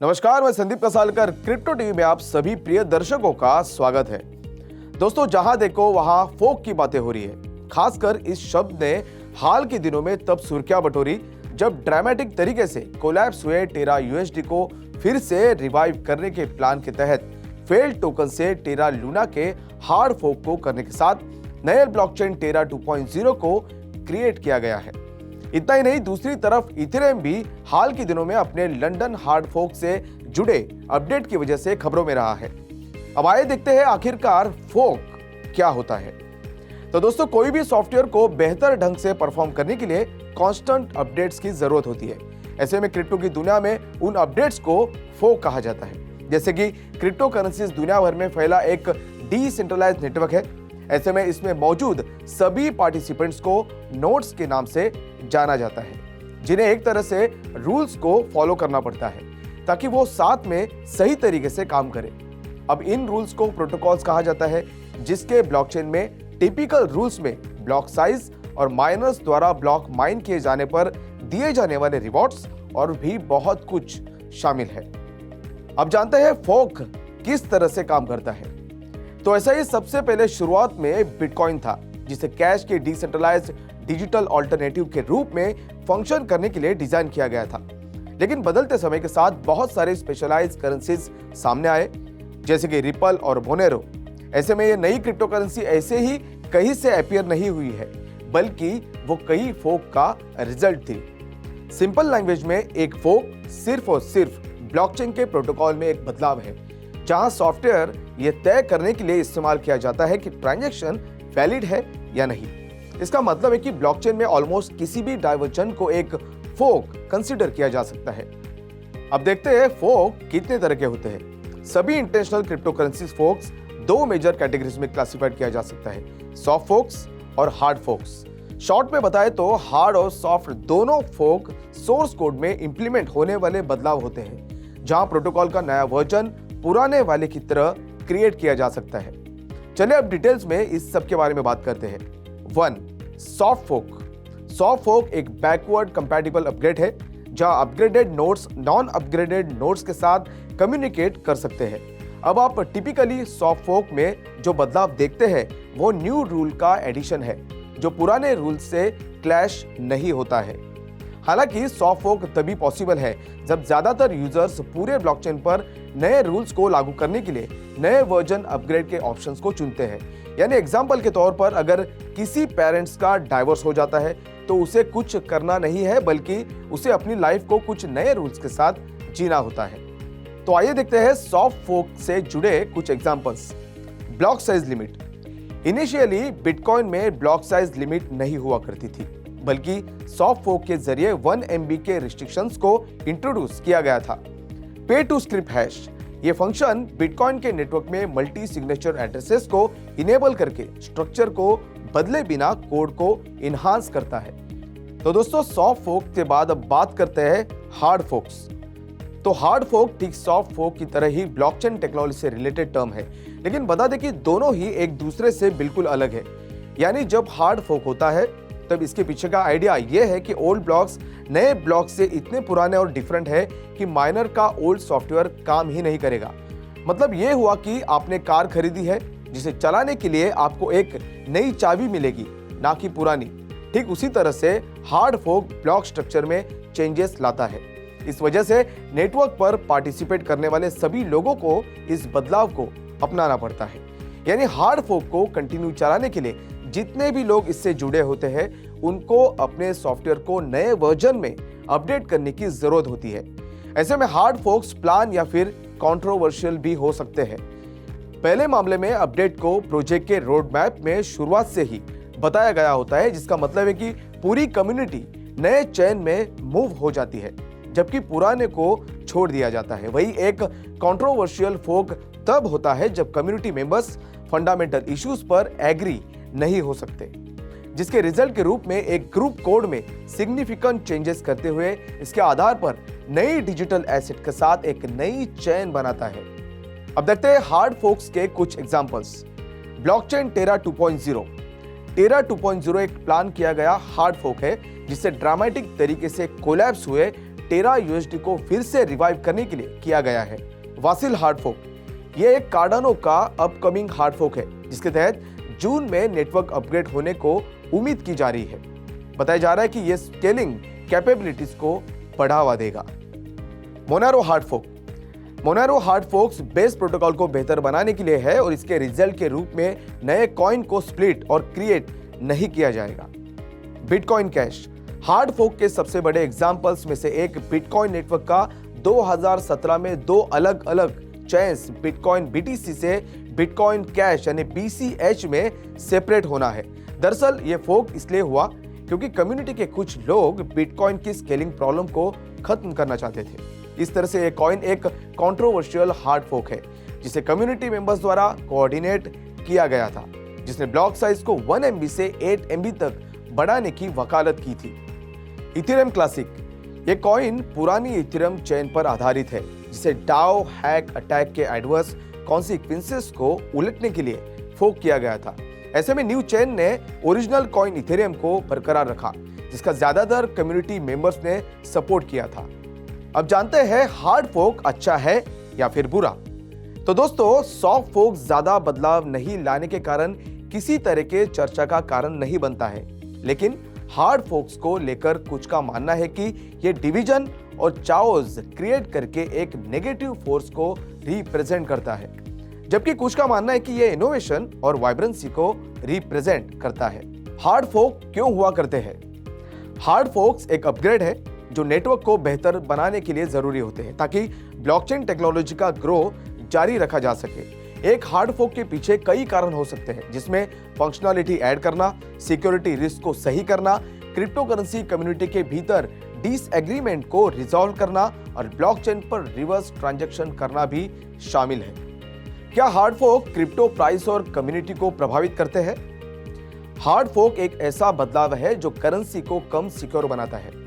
नमस्कार, मैं Sandeep कसालकर। Crypto TV में आप सभी प्रिय दर्शकों का स्वागत है। दोस्तों, जहां देखो वहां फोक की बातें हो रही है। खासकर इस शब्द ने हाल के दिनों में तब सुर्खियां बटोरी जब ड्रामेटिक तरीके से कोलैप्स हुए टेरा यूएसडी को फिर से रिवाइव करने के प्लान के तहत फेल्ड टोकन से टेरा लूना के हार्ड फोक को करने के साथ नए ब्लॉकचेन टेरा 2.0 को क्रिएट किया गया है। इतना ही नहीं, दूसरी तरफ इथेरियम भी हाल के दिनों में अपने लंदन हार्ड फोक से जुड़े अपडेट की वजह से खबरों में रहा है। अब आइए देखते हैं आखिरकार फोक क्या होता है। तो दोस्तों, कोई भी सॉफ्टवेयर को बेहतर ढंग से परफॉर्म करने के लिए कांस्टेंट अपडेट्स की जरूरत होती है। ऐसे में क्रिप्टो की दुनिया में उन अपडेट्स को फोक कहा जाता है। जैसे कि क्रिप्टो करेंसीज दुनिया भर में फैला एक डिसेंट्रलाइज्ड नेटवर्क है। ऐसे में इसमें मौजूद सभी पार्टिसिपेंट्स को नोड्स के नाम से जाना जाता है, जिन्हें एक तरह से रूल्स को फॉलो करना पड़ता है ताकि वो साथ में सही तरीके से काम करें। अब इन रूल्स को प्रोटोकॉल्स कहा जाता है, जिसके ब्लॉकचेन में टिपिकल रूल्स में ब्लॉक साइज और माइनर्स द्वारा ब्लॉक माइन किए जाने पर दिए जाने वाले रिवॉर्ड्स और भी बहुत कुछ शामिल है। अब जानते हैं फोक किस तरह से काम करता है। तो ऐसा ही सबसे पहले शुरुआत में बिटकॉइन था, जिसे कैश के डिसेंट्रलाइज्ड डिजिटल ऑल्टरनेटिव के रूप में फंक्शन करने के लिए डिजाइन किया गया था। लेकिन बदलते समय के साथ बहुत सारे स्पेशलाइज्ड करेंसीज सामने आए, जैसे कि रिपल और मोनेरो। ऐसे में ये नई क्रिप्टो करेंसी ऐसे ही कहीं से अपीयर नहीं हुई है, बल्कि वो कई फोक का रिजल्ट थी। सिंपल लैंग्वेज में एक फोक सिर्फ और सिर्फ ब्लॉकचेन के प्रोटोकॉल में एक बदलाव है, जहां सॉफ्टवेयर ये तय करने के लिए इस्तेमाल किया जाता है कि ट्रांजैक्शन वैलिड है या नहीं। इसका मतलब है कि ब्लॉकचेन में ऑलमोस्ट किसी भी डाइवर्जन को एक फोक कंसीडर किया जा सकता है। अब देखते हैं फोक कितने तरह के होते हैं। सभी इंटरनेशनल क्रिप्टो करेंसीज फोक्स दो मेजर कैटेगरीज में क्लासिफाइड किया जा सकता है, सॉफ्ट फोक्स और हार्ड फोक्स। शॉर्ट में बताएं तो हार्ड और सॉफ्ट दोनों फोक सोर्स कोड में इंप्लीमेंट होने वाले बदलाव होते हैं, जहां प्रोटोकॉल का नया वर्जन पुराने वाले की तरह क्रिएट किया जा सकता है। चलिए अब डिटेल्स में इस सब के बारे में बात करते हैं। 1. सॉफ्ट फोक। सॉफ्ट फोक एक बैकवर्ड कंपैटिबल अपग्रेड है, जहां upgraded nodes non upgraded nodes के साथ कम्युनिकेट कर सकते हैं। अब आप टिपिकली सॉफ्ट फोक में जो बदलाव देखते हैं वो न्यू रूल का एडिशन है, जो पुराने रूल से क्लैश नहीं होता है। हालांकि सॉफ्ट फोक तभी पॉसिबल है जब ज्यादातर यूजर्स पूरे ब्लॉकचेन पर नए रूल्स को लागू करने के लिए नए वर्जन अपग्रेड के ऑप्शंस को चुनते हैं। यानी एग्जांपल के तौर पर अगर किसी पेरेंट्स का डाइवोर्स हो जाता है तो उसे कुछ करना नहीं है, बल्कि उसे अपनी लाइफ को कुछ नए रूल्स के साथ जीना होता है। तो आइए देखते हैं सॉफ्ट फोक से जुड़े कुछ examples. Block size limit. Initially bitcoin में ब्लॉक साइज लिमिट नहीं हुआ करती थी, बल्कि सॉफ्ट फोक के जरिए 1 MB के रिस्ट्रिक्शंस को इंट्रोड्यूस किया गया था। पे टू स्क्रिप्ट हैश। ये फंक्शन बिटकॉइन के नेटवर्क में मल्टी सिग्नेचर एड्रेसेस को इनेबल करके स्ट्रक्चर को बदले बिना कोड को इनहांस करता है। तो दोस्तों, सॉफ्ट फोक के बाद अब बात करते हैं हार्ड फोक्स। तो हार्ड फोक ठीक सॉफ्ट फोक की तरह ही ब्लॉकचेन टेक्नोलॉजी से रिलेटेड टर्म है, लेकिन बता दें कि दोनों ही एक दूसरे से बिल्कुल अलग है। यानी जब हार्ड फोक होता है तब इसके पीछे का आइडिया यह है कि ओल्ड ब्लॉक्स नए ब्लॉक से इतने पुराने और डिफरेंट है कि माइनर का ओल्ड सॉफ्टवेयर काम ही नहीं करेगा। मतलब यह हुआ कि आपने कार खरीदी है, जिसे चलाने के लिए आपको एक नई चाबी मिलेगी, ना कि पुरानी। ठीक उसी तरह से हार्ड फोक ब्लॉक स्ट्रक्चर में चेंजेस लाता है। इस वजह से नेटवर्क पर पार्टिसिपेट करने वाले सभी लोगों को इस बदलाव को अपनाना पड़ता है। यानी हार्ड फोक को कंटिन्यू चलाने के लिए जितने भी लोग इससे जुड़े होते हैं, उनको अपने सॉफ्टवेयर को नए वर्जन में अपडेट करने की जरूरत होती है। ऐसे में हार्ड फोक्स प्लान या फिर कंट्रोवर्शियल भी हो सकते हैं। पहले मामले में अपडेट को प्रोजेक्ट के रोड मैप में शुरुआत से ही बताया गया होता है, जिसका मतलब है कि पूरी कम्युनिटी नए चेन में मूव हो जाती है, जबकि पुराने को छोड़ दिया जाता है। वही एक कंट्रोवर्शियल फोक तब होता है जब कम्युनिटी मेंबर्स फंडामेंटल इश्यूज पर एग्री नहीं हो सकते, जिसके रिजल्ट के रूप में एक ग्रुप कोड में सिग्निफिकेंट चेंजेस करते हुए इसके आधार पर नई डिजिटल एसेट के साथ एक नई चेन बनाता है। अब देखते हैं हार्ड फोक्स के कुछ एग्जांपल्स। ब्लॉकचेन टेरा 2.0। टेरा 2.0 एक प्लान किया गया हार्ड फोक है, जिससे ड्रामेटिक तरीके से कोलैप्स हुए टेरा यूएसडी को फिर से रिवाइव करने के लिए किया गया है। वासिल हार्ड फोक ये एक कार्डानो का अपकमिंग हार्ड फोक है, जिसके तहत जून में नेटवर्क अपग्रेड होने को उम्मीद की जा रही है। बताया जा रहा है कि यह स्केलिंग कैपेबिलिटीज को बढ़ावा देगा। मोनारो हार्ड फोक Monaro hard focus base protocol को बेहतर बनाने के लिए है और इसके रिजल्ट के रूप में नए कॉइन को स्प्लिट और क्रिएट नहीं किया जाएगा। बिटकॉइन कैश हार्ड फोक के सबसे बड़े एग्जांपल्स में से एक बिटकॉइन नेटवर्क का 2017 में दो अलग अलग चेन्स बिटकॉइन बीटीसी से बिटकॉइन कैश यानी बीसीएच में सेपरेट होना है। दरअसल ये फोक इसलिए हुआ क्योंकि कम्युनिटी के कुछ लोग बिटकॉइन की स्केलिंग प्रॉब्लम को खत्म करना चाहते थे। इस तरह से ये कॉइन एक कंट्रोवर्शियल हार्ड फोक है जिसे कम्युनिटी मेंबर्स द्वारा कोऑर्डिनेट किया गया था, जिसने ब्लॉक साइज को 1 MB से 8 MB तक बढ़ाने की वकालत की थी। इथेरियम क्लासिक ये कॉइन पुरानी इथेरियम चेन पर आधारित है, जिसे डाओ हैक अटैक के एडवर्स कॉन्सिक्वेंसेस को उलटने के लिए फोक किया गया था। ऐसे में न्यू चेन ने ओरिजिनल कॉइन इथेरियम को बरकरार रखा, जिसका ज्यादातर कम्युनिटी मेंबर्स ने सपोर्ट किया था। अब जानते हैं हार्ड फोक अच्छा है या फिर बुरा। तो दोस्तों, सॉफ्ट फोक ज्यादा बदलाव नहीं लाने के कारण किसी तरह के चर्चा का कारण नहीं बनता है, लेकिन हार्ड फोक्स को लेकर कुछ का मानना है कि यह डिवीजन और चाओस क्रिएट करके एक नेगेटिव फोर्स को रिप्रेजेंट करता है, जबकि कुछ का मानना है कि यह इनोवेशन और वाइब्रेंसी को रिप्रेजेंट करता है। हार्ड फोक क्यों हुआ करते हैं? हार्ड फोक्स एक अपग्रेड है जो नेटवर्क को बेहतर बनाने के लिए जरूरी होते हैं ताकि ब्लॉकचेन टेक्नोलॉजी का ग्रो जारी रखा जा सके। एक हार्ड फोक के पीछे कई कारण हो सकते हैं, जिसमें फंक्शनलिटी ऐड करना, सिक्योरिटी रिस्क को सही करना, क्रिप्टो करेंसी कम्युनिटी के भीतर डिसएग्रीमेंट को रिजॉल्व करना और ब्लॉकचेन पर रिवर्स ट्रांजैक्शन करना भी शामिल है। क्या हार्ड फोक क्रिप्टो प्राइस और कम्युनिटी को प्रभावित करते हैं? हार्ड फोक एक ऐसा बदलाव है जो करेंसी को कम सिक्योर बनाता है।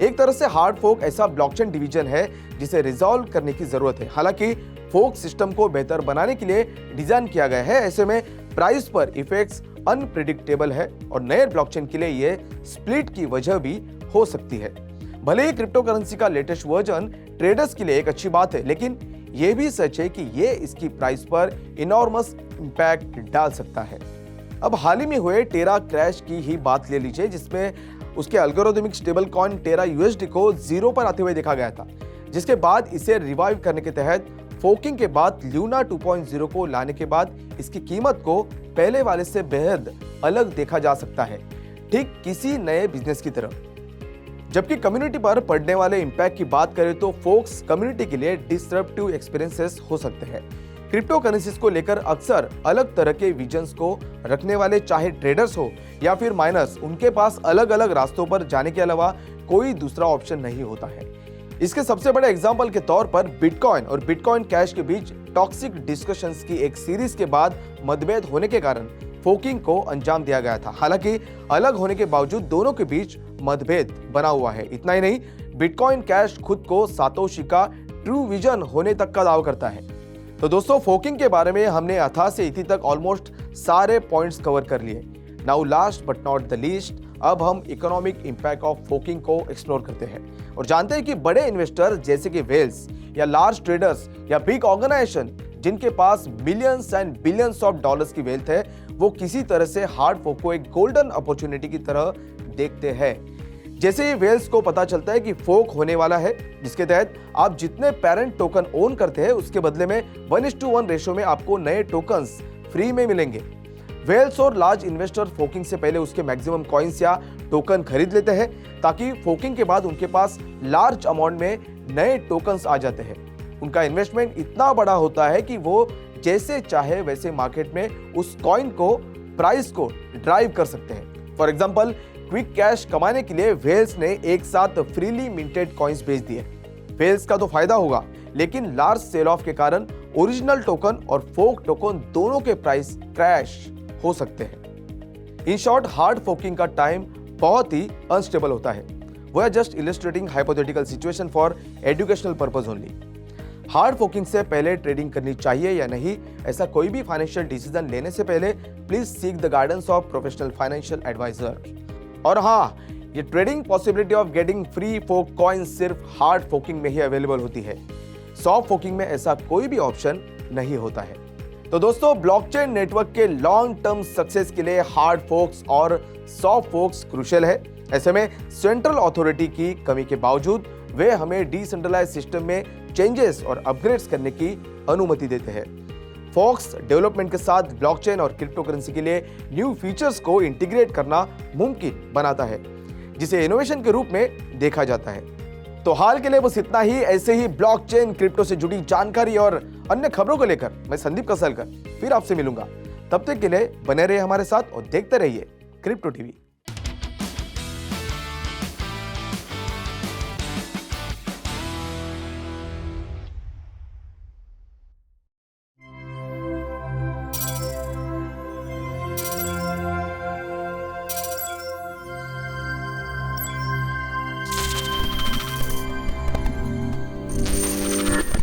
एक तरह से हार्ड फोक ऐसा ब्लॉकचेन डिवीजन है जिसे रिजॉल्व करने की जरूरत है। हालांकि फोक सिस्टम को बेहतर बनाने के लिए डिजाइन किया गया है, ऐसे में प्राइस पर इफेक्ट्स अनप्रिडिक्टेबल है और नए ब्लॉकचेन के लिए यह स्प्लिट की वजह भी हो सकती है। भले ही क्रिप्टो करेंसी का लेटेस्ट वर्जन ट्रेडर्स के लिए एक अच्छी बात है, लेकिन यह भी सच है कि यह इसकी प्राइस पर इनॉर्मस इंपैक्ट डाल सकता है। अब हाल ही में हुए टेरा क्रैश की ही बात ले लीजिए, जिसमें उसके algorithmic stable coin Terra USD को जीरो पर आते हुए देखा गया था, जिसके बाद इसे रिवाइव करने के तहत फोकिंग के बाद ल्यूना 2.0 को लाने के बाद इसकी कीमत को पहले वाले से बेहद अलग देखा जा सकता है, ठीक किसी नए बिजनेस की तरह। जबकि कम्युनिटी पर पड़ने वाले इंपैक्ट की बात करें तो फोक्स कम्युनिटी के लिए डिसरप्टिव एक्सपीरियंसेस हो सकते हैं। क्रिप्टो करेंसीज को लेकर अक्सर अलग तरह के विजन्स को रखने वाले चाहे ट्रेडर्स हो या फिर माइनर्स, उनके पास अलग अलग रास्तों पर जाने के अलावा कोई दूसरा ऑप्शन नहीं होता है। इसके सबसे बड़े एग्जाम्पल के तौर पर बिटकॉइन और बिटकॉइन कैश के बीच टॉक्सिक डिस्कशंस की एक सीरीज के बाद मतभेद होने के कारण फोकिंग को अंजाम दिया गया था। हालांकि अलग होने के बावजूद दोनों के बीच मतभेद बना हुआ है। इतना ही नहीं, बिटकॉइन कैश खुद को सातोशी का ट्रू विजन होने तक का दावा करता है। तो दोस्तों, फोकिंग के बारे में हमने अथा से इति तक ऑलमोस्ट सारे पॉइंट्स कवर कर लिए। Now last but not the least, अब हम इकोनॉमिक इंपैक्ट ऑफ फोकिंग को एक्सप्लोर करते हैं और जानते हैं कि बड़े इन्वेस्टर जैसे कि वेल्स या लार्ज ट्रेडर्स या बिग ऑर्गेनाइजेशन जिनके पास millions and billions of dollars की वेल्थ है, वो किसी तरह से हार्ड फोक को एक गोल्डन अपॉर्चुनिटी की तरह देखते हैं। जैसे ही वेल्स को पता चलता है कि फोक होने वाला है, जिसके तहत आप जितने पेरेंट टोकन ओन करते हैं उसके बदले में 1:1 रेशो में आपको नए टोकन्स फ्री में मिलेंगे। वेल्स और लार्ज इन्वेस्टर फोकिंग से पहले उसके मैक्सिमम कॉइन्स या टोकन खरीद लेते हैं ताकि फोकिंग के बाद उनके पास लार्ज अमाउंट में नए टोकन्स आ जाते हैं। उनका इन्वेस्टमेंट इतना बड़ा होता है कि वो जैसे चाहे वैसे मार्केट में उस कॉइन को प्राइस को ड्राइव कर सकते हैं। फॉर एग्जांपल, क्विक कैश कमाने के लिए वेल्स ने एक साथ फ्रीली मिंटेड कॉइन्स बेच दिए। वेल्स का तो फायदा होगा, लेकिन लार्ज सेल ऑफ के कारण ओरिजिनल टोकन और फोक टोकन दोनों के प्राइस क्रैश हो सकते हैं। इन शॉर्ट, हार्ड फोकिंग का टाइम बहुत ही अनस्टेबल होता है। We are just illustrating hypothetical situation for educational purpose only. Hard forking से पहले ट्रेडिंग करनी चाहिए या नहीं, ऐसा कोई भी फाइनेंशियल डिसीजन लेने से पहले please seek the guidance of professional financial adviser. और हाँ, ये trading possibility of getting free fork coin सिर्फ हार्ड फोकिंग में ही अवेलेबल होती है। सॉफ्ट फोकिंग में ऐसा कोई भी ऑप्शन नहीं होता है। तो दोस्तों, ब्लॉकचेन नेटवर्क के लॉन्ग टर्म सक्सेस के लिए हार्ड फोक्स और सॉफ्ट फोक्स क्रूशियल है। ऐसे में सेंट्रल अथॉरिटी की कमी के बावजूद वे हमें डिसेंट्रलाइज सिस्टम में चेंजेस और अपग्रेड्स करने की अनुमति देते हैं। फोक्स डेवलपमेंट के साथ ब्लॉकचेन और क्रिप्टो करेंसी के लिए न्यू फीचर्स को इंटीग्रेट करना मुमकिन बनाता है, जिसे इनोवेशन के रूप में देखा जाता है। तो हाल के लिए बस इतना ही। ऐसे ही ब्लॉकचेन, क्रिप्टो से जुड़ी जानकारी और अन्य खबरों को लेकर मैं संदीप कसलकर फिर आपसे मिलूंगा। तब तक के लिए बने रहिए हमारे साथ और देखते रहिए क्रिप्टो टीवी।